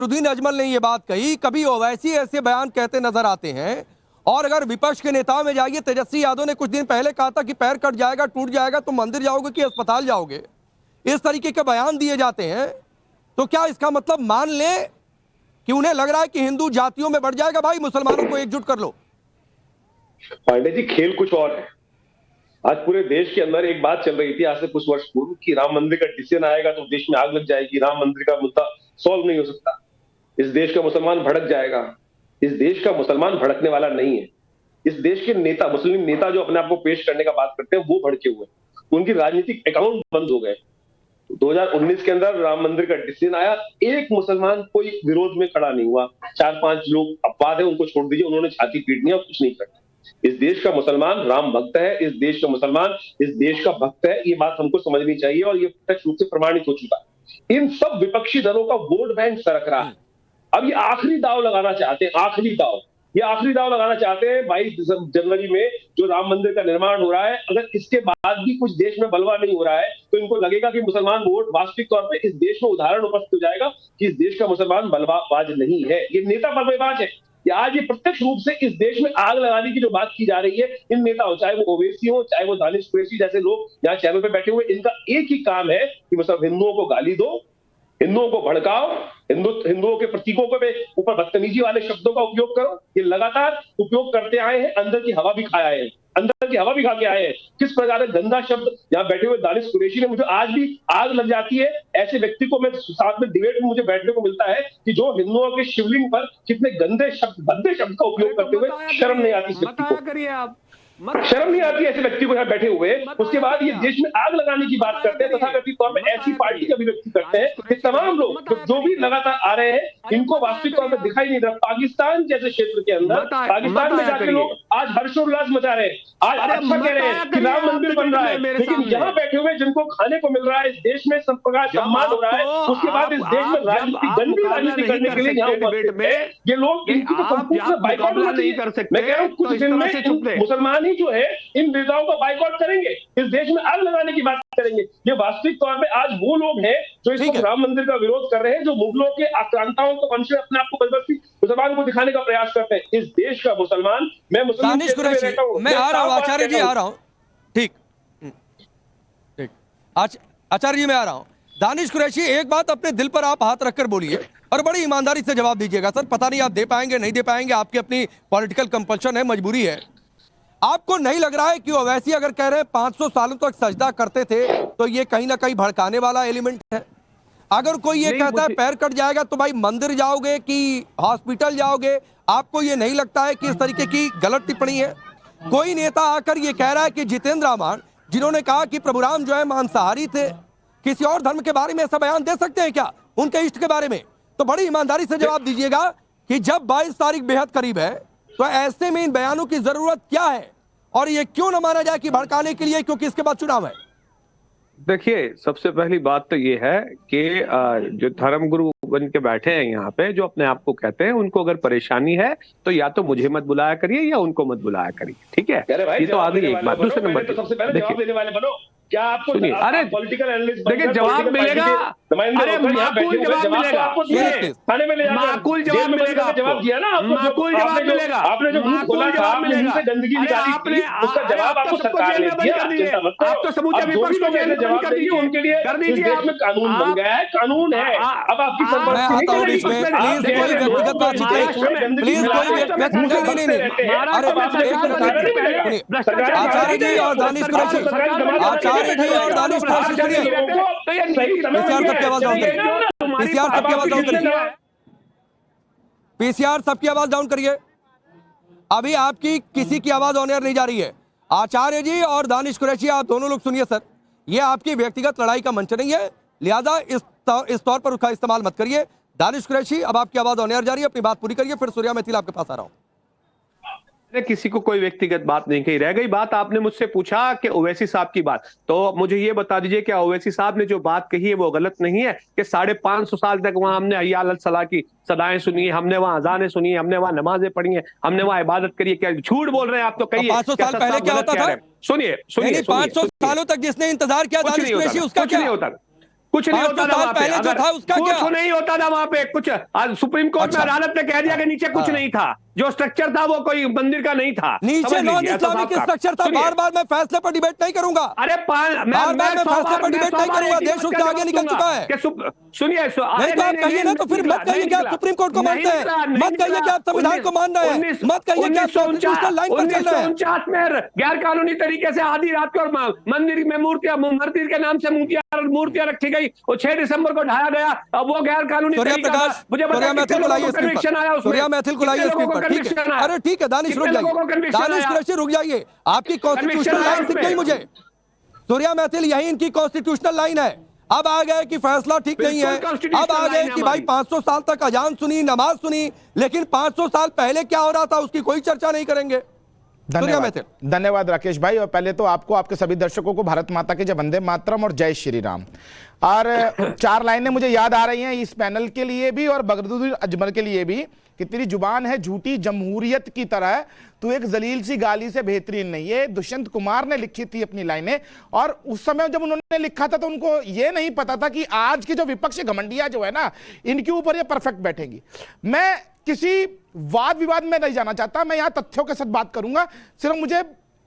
अजहरुद्दीन अजमल ने ये बात कही, कभी ओवैसी ऐसे बयान कहते नजर आते हैं। और अगर विपक्ष के नेताओं में जाइए, तेजस्वी यादव ने कुछ दिन पहले कहा था कि पैर कट जाएगा, टूट जाएगा तो मंदिर जाओगे कि अस्पताल जाओगे, इस तरीके के बयान दिए जाते हैं। तो क्या इसका मतलब मान ले कि उन्हें लग रहा है कि हिंदू जातियों में बढ़ जाएगा? भाई मुसलमानों को एकजुट कर लो। पांडे जी, खेल कुछ और है। आज पूरे देश के अंदर एक बात चल रही थी आज से कुछ वर्ष पूर्व कि राम मंदिर का डिसीजन आएगा तो देश में आग लग जाएगी, राम मंदिर का मुद्दा सॉल्व नहीं हो सकता, इस देश का मुसलमान भड़क जाएगा। इस देश का मुसलमान भड़कने वाला नहीं है। इस देश के नेता, मुस्लिम नेता जो अपने आप को पेश करने का बात करते हैं, वो भड़के हुए, उनकी राजनीतिक अकाउंट बंद हो गए। 2019 के अंदर राम मंदिर का डिसीजन आया, एक मुसलमान कोई विरोध में खड़ा नहीं हुआ। 4-5 लोग अपवाद है, उनको छोड़ दीजिए, उन्होंने छाती पीटनी है और कुछ नहीं करना। इस देश का मुसलमान राम भक्त है, इस देश का मुसलमान इस देश का भक्त है, ये बात हमको समझनी चाहिए और ये प्रत्यक्ष रूप से प्रमाणित हो चुका है। इन सब विपक्षी दलों का वोट बैंक सरक रहा है। अब ये आखिरी दाव लगाना चाहते हैं, आखिरी दाव लगाना चाहते हैं 22 जनवरी में जो राम मंदिर का निर्माण हो रहा है। अगर इसके बाद भी कुछ देश में बलवा नहीं हो रहा है तो इनको लगेगा कि मुसलमान वोट वास्तविक तौर पे इस देश में उदाहरण उपस्थित हो जाएगा कि इस देश का मुसलमान बलवाबाज नहीं है, ये नेता बलवेबाज है। आज ये प्रत्यक्ष रूप से इस देश में आग लगाने की जो बात की जा रही है, इन नेताओं, चाहे वो ओवैसी हो, चाहे वो दानिश कुरैशी जैसे लोग यहाँ चैनल पे बैठे हुए, इनका एक ही काम है कि मतलब हिंदुओं को गाली दो, हिंदुओं को भड़काओ, हिंदुओं के प्रतीकों के ऊपर बदतमीजी वाले शब्दों का उपयोग करो। ये लगातार उपयोग करते आए हैं, अंदर की हवा भी खा के आए हैं। किस प्रकार का गंदा शब्द यहाँ बैठे हुए दानिश कुरैशी ने, मुझे आज भी आग लग जाती है ऐसे व्यक्ति को मैं साथ में डिबेट में मुझे बैठने को मिलता है कि जो हिंदुओं के शिवलिंग पर कितने गंदे शब्द, भद्दे शब्द का उपयोग करते हुए शर्म नहीं आती इस व्यक्ति को, शर्म नहीं आती ऐसे व्यक्ति को यहाँ बैठे हुए। उसके बाद ये देश में आग लगाने की बात करते हैं, तथाकथित तौर पे ऐसी पार्टी का अभिव्यक्ति करते हैं कि तमाम लोग जो भी लगातार आ रहे हैं, इनको वास्तविक तौर पर दिखाई नहीं रहा। पाकिस्तान जैसे क्षेत्र के अंदर, पाकिस्तान में जाके लोग आज हर्षोल्लास मचा रहे हैं, आज अच्छा कह रहे हैं कि राम मंदिर बन रहा है, लेकिन यहाँ बैठे हुए जिनको खाने को मिल रहा है, इस देश में सब प्रकार सम्मान हो रहा है, उसके बाद इस देश में राजनीति, गंदी राजनीति करने के लिए यहाँ उपस्थित है ये लोग, इनकी तो संपूर्ण बाइकआउट नहीं कर सकते। मैं कह रहा हूँ कुछ दिन में मुसलमान जो है इन नेताओं को बाइकआउट करेंगे, इस देश में आग लगाने की बात करेंगे। ये वास्तविक तौर पे आज वो लोग हैं जो इस वक्त राम मंदिर का विरोध कर रहे हैं, जो मुगलों के आक्रांताओं को वंश में अपने आप को बदबस्ती मुसलमान को दिखाने का प्रयास करते हैं। इस देश का मुसलमान, मैं मुस्लिम क्षेत्र में रहता हूं, मैं आ रहा हूं आचार्य जी, आ रहा हूं, ठीक, आचार्य जी मैं आ रहा हूं। दानिश कुरैशी, एक बात अपने दिल पर आप हाथ रखकर बोलिए और बड़ी ईमानदारी से जवाब दीजिएगा। सर पता नहीं आप दे पाएंगे नहीं दे पाएंगे, आपकी अपनी पॉलिटिकल कंपल्शन है, मजबूरी है। आपको नहीं लग रहा है कि ओवैसी अगर कह रहे हैं 500 सालों तक सजदा करते थे तो ये कहीं ना कहीं भड़काने वाला एलिमेंट है? अगर कोई ये कहता है पैर कट जाएगा तो भाई मंदिर जाओगे कि हॉस्पिटल जाओगे, आपको ये नहीं लगता है कि इस तरीके की गलत टिप्पणी है? कोई नेता आकर ये कह रहा है कि जितेंद्र आमान, जिन्होंने कहा कि प्रभु राम जो है मांसाहारी थे, किसी और धर्म के बारे में ऐसा बयान दे सकते हैं क्या, उनके इष्ट के बारे में? तो बड़ी ईमानदारी से जवाब दीजिएगा कि जब 22 तारीख बेहद करीब है तो ऐसे में इन बयानों की जरूरत क्या है और ये क्यों न माना जाए कि भड़काने के लिए, क्योंकि इसके बाद चुनाव है? देखिए, सबसे पहली बात तो ये है कि जो धर्मगुरु बन के बैठे हैं यहाँ पे, जो अपने आप को कहते हैं, उनको अगर परेशानी है तो या तो मुझे मत बुलाया करिए या उनको मत बुलाया करिए, ठीक है? ये तो आगे एक बात। दूसरे नंबर, सबसे पहले जवाब देने वाले बनो। क्या आपको, अरे पॉलिटिकल एनालिस्ट, देखिए जवाब मिलेगा, अरे माकूल जवाब मिलेगा, थाने में ले जाकर माकूल जवाब मिलेगा, जवाब दिया ना आपको, माकूल जवाब मिलेगा, आपने जो माकूल जवाब मिलेगा, गंदगी निकाली उसका जवाब आपको सरकार ने दिया। आप तो समूचा विपक्ष को जेल में बंद कर दीजिए, उनके लिए कर दीजिए। देश में कानून बन गया है, कानून है, अब आपकी सरकार आचार्य जी और दानिश कुरैशी, आचार्य जी और दानिश कुरैशी सुनिए, पीसीआर सबकी आवाज डाउन करिए, पीसीआर सबकी आवाज डाउन करिए, पीसीआर सबकी आवाज डाउन करिए। अभी आपकी किसी की आवाज ऑन एयर नहीं जा रही है। आचार्य जी और दानिश कुरैशी, आप दोनों लोग सुनिए सर, ये आपकी व्यक्तिगत लड़ाई का मंच नहीं है, लिहाजा इस तौर पर उसका इस्तेमाल मत करिए। दानिश कुरैशी, अब आपकी आवाज ऑन एयर जा रही है, अपनी बात पूरी करिए, फिर सूर्या मैथिल आपके पास आ रहा हूं। किसी को कोई व्यक्तिगत बात नहीं कही। रह गई बात, आपने मुझसे पूछा कि ओवैसी साहब की बात, तो मुझे ये बता दीजिए कि ओवैसी साहब ने जो बात कही है वो गलत नहीं है कि 550 साल तक वहां हमने हय्या अलल सलाह की सदाएं सुनी है, हमने वहां अजानें सुनी है, हमने वहां नमाजें पढ़ी है, हमने वहां इबादत करी है? क्या झूठ बोल रहे हैं आप? तो कहिए 500 साल पहले क्या होता था? सुनिए 500 सालों तक जिसने इंतजार किया दानिश कुरैशी, उसका क्या नहीं होता? कुछ नहीं 500 होता था साल वहां पे, पहले जो अगर था उसका कुछ क्या? नहीं होता था वहां पे कुछ। आज सुप्रीम कोर्ट में अच्छा। अदालत ने कह दिया कि नीचे कुछ हाँ। नहीं था, जो स्ट्रक्चर था वो कोई मंदिर का नहीं था। नीचे समझ नॉन लीजिए, इस्लामिक साहब स्ट्रक्चर था। सुनिए। बार बार मैं फैसले पर डिबेट नहीं करूंगा। अरे बार बार मैं फैसले पर डिबेट नहीं करूंगा, देश उसके आगे निकल चुका है। सुनिए नहीं तो आप कहिए ना, तो फिर मत कहिए कि आप सुप्रीम कोर्ट को मानते हैं, मत कहिए कि आप संविधान को मान रहे हैं, मत कहिए कि आप कॉन्स्टिट्यूशनल लाइन पर चल रहे हैं। 1949 में गैर कानूनी तरीके से आधी रात को मंदिर में मंदिर के नाम से मूर्तियां रखी गई, वो 6 दिसंबर को ढाया गया। अब वो गैर कानूनी सूर्या तरीका प्रकाश, था। मुझे सूर्या मैथिल को लाइए स्क्रीन कन्विक्शन आया पर, उसमें। सूर्या मैथिल को लाइए स्क्रीन पर, ठीक है। अरे ठीक है दानिश रुक जाइए, दानिश कुरैशी रुक जाइए, आपकी कॉन्स्टिट्यूशनल लाइन दिख गई मुझे। सूर्या मैथिल यही इनकी कॉन्स्टिट्यूशनल लाइन है। अब आ गए कि फैसला ठीक नहीं है, अब आ गए कि भाई 500 साल तक अजान सुनी, नमाज सुनी, लेकिन 500 साल पहले क्या हो रहा था उसकी कोई चर्चा नहीं करेंगे। धन्यवाद राकेश भाई। और पहले तो आपको, आपके सभी दर्शकों को भारत माता की जय, वंदे मातरम और जय श्री राम। और 4 लाइनें मुझे याद आ रही हैं इस पैनल के लिए भी और बदरुद्दीन अजमल के लिए भी कि तेरी जुबान है झूठी जमहूरियत की तरह, तू एक जलील सी गाली से बेहतरीन नहीं। ये दुष्यंत कुमार ने लिखी थी अपनी लाइनें, और उस समय जब उन्होंने लिखा था तो उनको ये नहीं पता था कि आज की जो विपक्षी घमंडियां जो है ना, इनके ऊपर ये परफेक्ट बैठेंगी। मैं किसी वाद विवाद में नहीं जाना चाहता, मैं यहां तथ्यों के साथ बात करूंगा, सिर्फ मुझे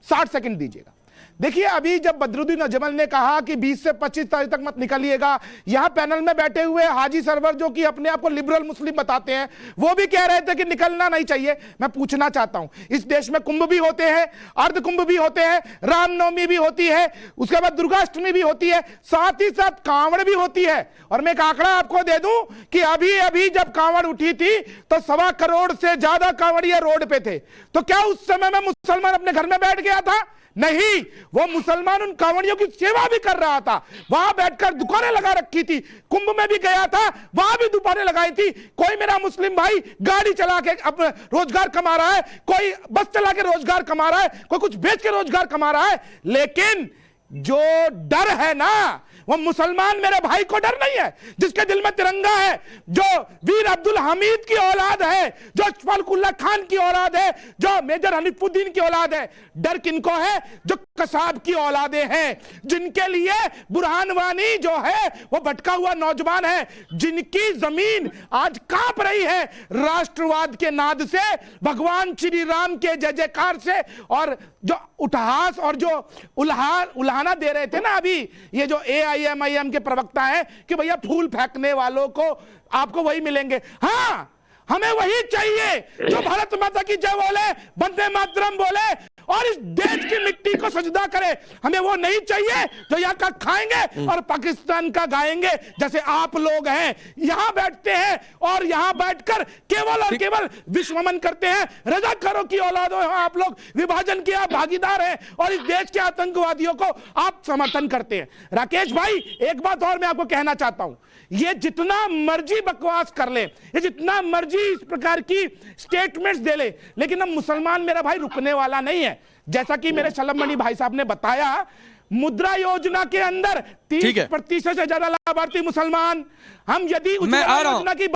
60 सेकंड दीजिएगा। देखिए, अभी जब बदरुद्दीन अजमल ने कहा कि 20 से 25 तारीख तक मत निकलिएगा, यहां पैनल में बैठे हुए हाजी सरवर जो कि अपने आप को लिबरल मुस्लिम बताते हैं, वो भी कह रहे थे कि निकलना नहीं चाहिए। मैं पूछना चाहता हूं, इस देश में कुंभ भी होते हैं, अर्ध कुंभ भी होते हैं, रामनवमी भी होती है, उसके बाद दुर्गाष्टमी भी होती है, साथ ही साथ कांवड़ भी होती है। और मैं एक आंकड़ा आपको दे दूं कि अभी अभी जब कांवड़ उठी थी तो 1.25 करोड़ से ज्यादा कांवड़िया रोड पे थे। तो क्या उस समय में मुसलमान अपने घर में बैठ गया था? नहीं, वो मुसलमान उन कांवड़ियों की सेवा भी कर रहा था, वहां बैठकर दुकानें लगा रखी थी। कुंभ में भी गया था, वहां भी दुकानें लगाई थी। कोई मेरा मुस्लिम भाई गाड़ी चला के अपना रोजगार कमा रहा है, कोई बस चला के रोजगार कमा रहा है, कोई कुछ बेच के रोजगार कमा रहा है। लेकिन जो डर है ना, वो मुसलमान मेरे भाई को डर नहीं है जिसके दिल में तिरंगा है, जो वीर अब्दुल हमीद की औलाद है, जो अशफाकुल्लाह खान की औलाद है, जो मेजर हनीफुद्दीन की औलाद है। डर किनको है? जो कसाब की औलादे हैं, जिनके लिए बुरहान वानी जो है वो भटका हुआ नौजवान है, जिनकी जमीन आज कांप रही है राष्ट्रवाद के नाद से, भगवान श्री राम के जय जयकार से। और जो उठहास और जो उल्हाना दे रहे थे ना अभी ये जो AIM के प्रवक्ता हैं कि भैया फूल फेंकने वालों को आपको वही मिलेंगे। हाँ, हमें वही चाहिए जो भारत माता की जय बोले, वंदे मातरम बोले और इस देश की मिट्टी को सजदा करे। हमें वो नहीं चाहिए जो यहाँ का खाएंगे और पाकिस्तान का गाएंगे, जैसे आप लोग हैं, यहाँ बैठते हैं और यहाँ बैठकर केवल और केवल विश्वमन करते हैं। रजाकारों की औलादों हैं आप लोग, विभाजन के आप भागीदार हैं और इस देश के आतंकवादियों को आप समर्थन करते हैं। राकेश भाई, एक बात और मैं आपको कहना चाहता हूं, ये जितना मर्जी बकवास कर ले, ये जितना मर्जी इस प्रकार की स्टेटमेंट्स दे ले, लेकिन अब मुसलमान मेरा भाई रुकने वाला नहीं है। जैसा कि मेरे शलम मणि भाई साहब ने बताया, मुद्रा योजना के अंदर 30% से ज्यादा लाभार्थी मुसलमान। हम यदि मैं आ रहा हूं। योजना की